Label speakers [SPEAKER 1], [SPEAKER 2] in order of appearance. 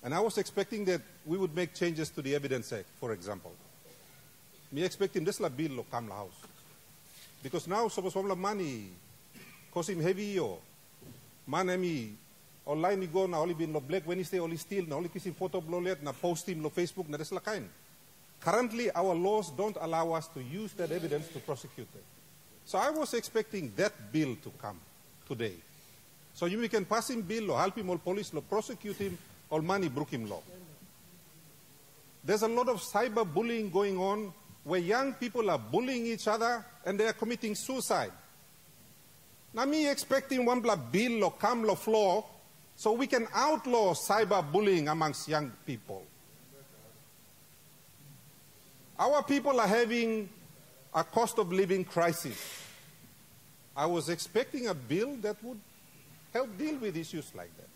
[SPEAKER 1] And I was expecting that we would make changes to the Evidence Act, for example. Me expecting this la bill lo kam la house. Because now suppose la money cost him heavy or man mi online mi go na oli bin lo Black Wednesday oli steal na oli kisim photo blolet na post him lo Facebook na des la kain. Currently our laws don't allow us to use that evidence to prosecute them. So I was expecting that bill to come today. So we can pass him bill or help him all police or prosecute him or money brook him law. There's a lot of cyber bullying going on where young people are bullying each other and they are committing suicide. Now me expecting one bill or come law floor so we can outlaw cyber bullying amongst young people. Our people are having a cost of living crisis. I was expecting a bill that would help deal with issues like that.